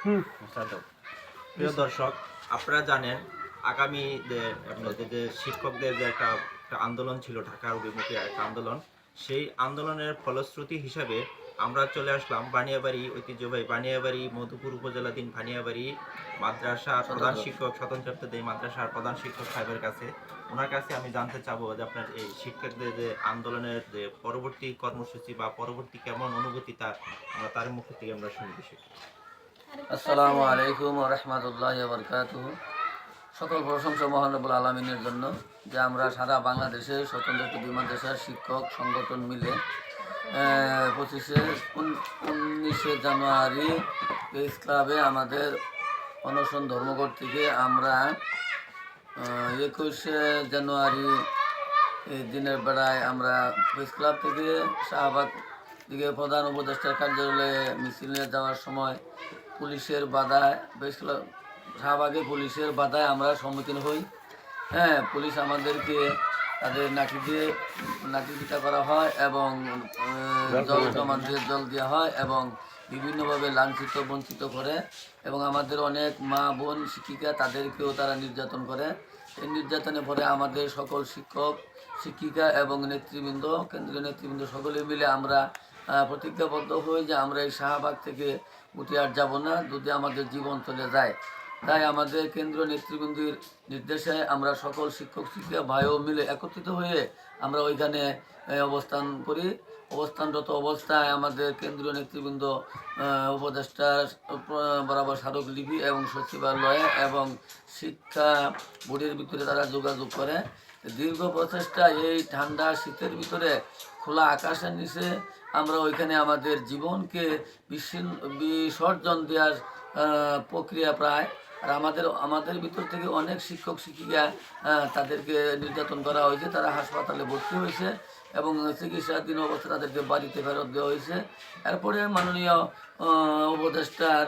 প্রিয় দর্শক, আপনারা জানেন আগামী যে আপনাদের যে শিক্ষকদের যে একটা আন্দোলন ছিল, ঢাকার অভিমুখে একটা আন্দোলন, সেই আন্দোলনের ফলশ্রুতি হিসাবে আমরা চলে আসলাম বানিয়াবাড়ি, ঐতিহ্যবাহী বানিয়াবাড়ি মধুপুর উপজেলাধীন বানিয়াবাড়ি মাদ্রাসার প্রধান শিক্ষক, স্বতন্ত্র দেই মাদ্রাসার প্রধান শিক্ষক সাহেবের কাছে। ওনার কাছে আমি জানতে চাবো যে আপনার এই শিক্ষকদের যে আন্দোলনের যে পরবর্তী কর্মসূচি বা পরবর্তী কেমন অনুভূতি, তা আমরা তার মুখ থেকে আমরা শুনি বিষয়। আসসালামু আলাইকুম ওয়া রাহমাতুল্লাহি ওয়া বারাকাতুহু। সকল প্রশংসা মহান রব্বুল আলামিনের জন্য যে আমরা সারা বাংলাদেশে স্বতন্ত্র মাদ্রাসার শিক্ষক সংগঠন মিলে 19শে জানুয়ারি প্রেস ক্লাবে আমাদের অনশন ধর্মঘট থেকে আমরা 21শে জানুয়ারি এই দিনের বেলায় আমরা প্রেস ক্লাব থেকে শাহবাগ দিকে প্রধান উপদেষ্টার কার্যালয়ে মিছিল নিয়ে যাওয়ার সময় পুলিশের বাধায় শাহবাগে পুলিশের বাধায় আমরা সম্মুখীন হই। পুলিশ আমাদেরকে তাদের লাঠি পিটা করা হয় এবং জল দেওয়া হয় এবং বিভিন্নভাবে লাঞ্ছিত বঞ্চিত করে এবং আমাদের অনেক মা বোন শিক্ষিকা তাদেরকেও তারা নির্যাতন করে। এই নির্যাতনের পরে আমাদের সকল শিক্ষক শিক্ষিকা এবং নেতৃবৃন্দ, কেন্দ্রীয় নেতৃবৃন্দ সকলে মিলে আমরা প্রতিজ্ঞাবদ্ধ হই যে আমরা এই শাহবাগ থেকে উঠে আর যাব না যদি আমাদের জীবন চলে যায়। তাই আমাদের কেন্দ্রীয় নেতৃবৃন্দের নির্দেশে আমরা সকল শিক্ষক শিক্ষিকা ভাইও মিলে একত্রিত হয়ে আমরা ওইখানে অবস্থান করি। অবস্থানরত অবস্থায় আমাদের কেন্দ্রীয় নেতৃবৃন্দ উপদেষ্টা বরাবর স্মারকলিপি এবং সচিবালয়ে এবং শিক্ষা বোর্ডের ভিতরে তারা যোগাযোগ করে। দীর্ঘ প্রচেষ্টা এই ঠান্ডা শীতের ভিতরে খোলা আকাশের নিচে আমরা ওইখানে আমাদের জীবনকে বিসর্জন দেওয়ার প্রক্রিয়া প্রায়। আর আমাদের ভিতর থেকে অনেক শিক্ষক শিক্ষিকা তাদেরকে নির্যাতন করা হয়েছে, তারা হাসপাতালে ভর্তি হয়েছে এবং চিকিৎসাধীন অবস্থায় তাদেরকে বাড়িতে ফেরত দেওয়া হয়েছে। এরপরে মাননীয় উপদেষ্টার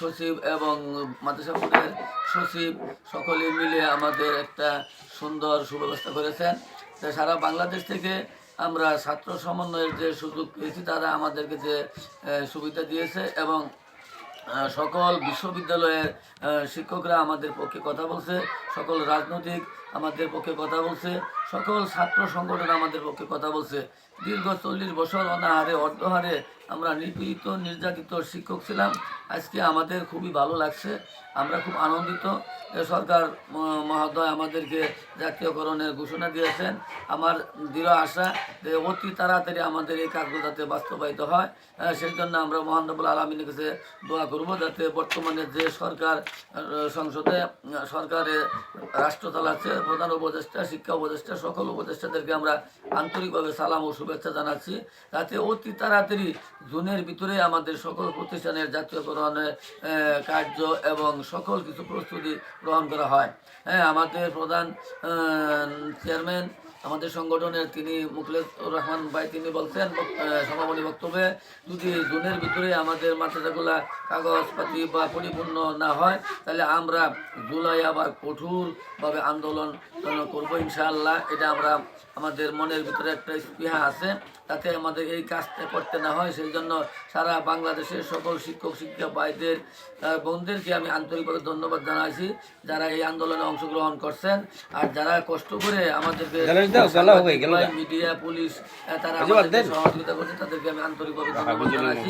সচিব এবং মাদ্রাসা বোর্ডের সচিব সকলে মিলে আমাদের একটা সুন্দর সুব্যবস্থা করেছেন। সারা বাংলাদেশ থেকে আমরা ছাত্র সমন্বয়ের যে সুযোগ পেয়েছি তারা আমাদেরকে যে সুবিধা দিয়েছে এবং সকল বিশ্ববিদ্যালয়ের শিক্ষকরা আমাদের পক্ষে কথা বলছে, সকল রাজনৈতিক আমাদের পক্ষে কথা বলছে, সকল ছাত্র সংগঠন আমাদের পক্ষে কথা বলছে। দীর্ঘ 40 বছর অনাহারে অর্ধহারে আমরা নিপীড়িত নির্যাতিত শিক্ষক ছিলাম। আজকে আমাদের খুবই ভালো লাগছে, আমরা খুব আনন্দিত। সরকার মহোদয় আমাদেরকে জাতীয়করণের ঘোষণা দিয়েছেন। আমার দৃঢ় আশা যে অতি তাড়াতাড়ি আমাদের এই কাজগুলো যাতে বাস্তবায়িত হয়, সেই জন্য আমরা মহান রব্বুল আলামিনের কাছে দোয়া করব যাতে বর্তমানে যে সরকার সংসদে সরকারের রাষ্ট্র চালাচ্ছে, প্রধান উপদেষ্টা, শিক্ষা উপদেষ্টা, সকল উপদেষ্টাদেরকে আমরা আন্তরিকভাবে সালাম ও শুভেচ্ছা জানাচ্ছি যাতে অতি তাড়াতাড়ি জুনের ভিতরে আমাদের সকল প্রতিষ্ঠানের জাতীয়করণের কার্য এবং সকল কিছু প্রস্তুতি গ্রহণ করা হয়। আমাদের প্রধান চেয়ারম্যান আমাদের সংগঠনের তিনি মুখলেসুর রহমান ভাই তিনি বলছেন সমাপনী বক্তব্যে যদি জুনের ভিতরে আমাদের মাদ্রাসাগুলা কাগজপাতি বা পরিপূর্ণ না হয় তাহলে আমরা জুলাই আবার কঠোরভাবে আন্দোলন করবো ইনশাআল্লাহ। এটা আমরা আমাদের মনের ভিতরে একটা স্পৃহা আছে যাতে আমাদের এই কাজটা করতে না হয়। সেই জন্য সারা বাংলাদেশের সকল শিক্ষক শিক্ষিকা ভাইদের বোনদেরকে আমি আন্তরিকভাবে ধন্যবাদ জানাইছি যারা এই আন্দোলনে অংশগ্রহণ করছেন আর যারা কষ্ট করে আমাদেরকে মিডিয়া পুলিশ তারা আমাদেরকে সহযোগিতা করছে তাদেরকে আমি আন্তরিকভাবে ধন্যবাদ জানাচ্ছি।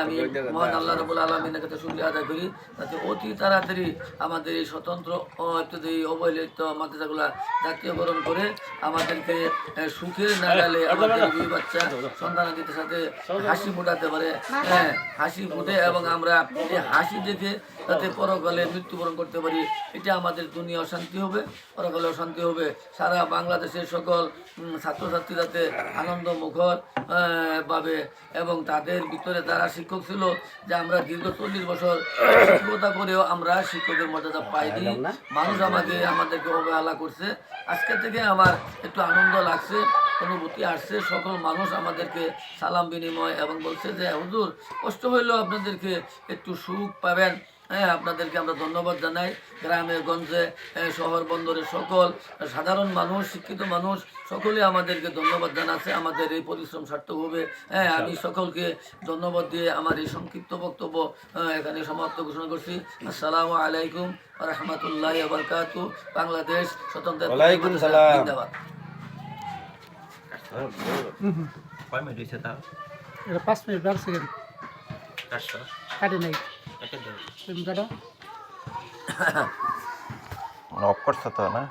আমি মহান আল্লাহ রাব্বুল আলামিনের কাছে শুকরিয়া আদায় করি যাতে অতি তাড়াতাড়ি আমাদের এই স্বতন্ত্র অবহেলিত মাদ্রাসাগুলা জাতীয়করণ করে আমাদেরকে সুখের নাগালে আমাদের দুই বাচ্চা সন্তানাদিদের সাথে হাসি ফোটাতে পারে, হাসি ফুটে এবং আমরা এই হাসি দেখে যাতে পরকালে মৃত্যুবরণ করতে পারি। এটা আমাদের দুনিয়া শান্তি হবে, পরকালেও শান্তি হবে। সারা বাংলাদেশের সকল ছাত্রছাত্রী যাতে আনন্দ মুখর ভাবে এবং তাদের ভিতরে যারা শিক্ষক ছিল যে আমরা দীর্ঘ 40 বছর শিক্ষকতা করেও আমরা শিক্ষকের মর্যাদা পাইনি, মানুষ আমাদেরকে অবহেলা করছে। আজকে থেকে আমার একটু আনন্দ লাগছে, অনুভূতি আসছে। সকল মানুষ আমাদেরকে সালাম বিনিময় এবং বলছে যে হুজুর কষ্ট হইলেও আপনাদেরকে একটু সুখ পাবেন, হ্যাঁ, আপনাদেরকে আমরা ধন্যবাদ জানাই। গ্রামে গঞ্জে শহর বন্দরের সকল সাধারণ মানুষ, শিক্ষিত মানুষ সকলে আমাদেরকে ধন্যবাদ জানাচ্ছে। আমাদের এই পরিশ্রম সার্থক হবে। হ্যাঁ, আমি সকলকে ধন্যবাদ দিয়ে আমার এই সংক্ষিপ্ত বক্তব্য এখানে সমাপ্ত ঘোষণা করছি। আসসালামু আলাইকুম ওয়া রাহমাতুল্লাহি ওয়া বারাকাতুহু। বাংলাদেশ স্বতন্ত্র ওয়ালাইকুম সালাম। জিন্দাবাদ। কয় মিনিট হয়েছে তার? এটা 5 মিনিট 12 সেকেন্ড 400 কাটে নাই কেটে দেবো। তুমি কাটো অফ করছো তো না?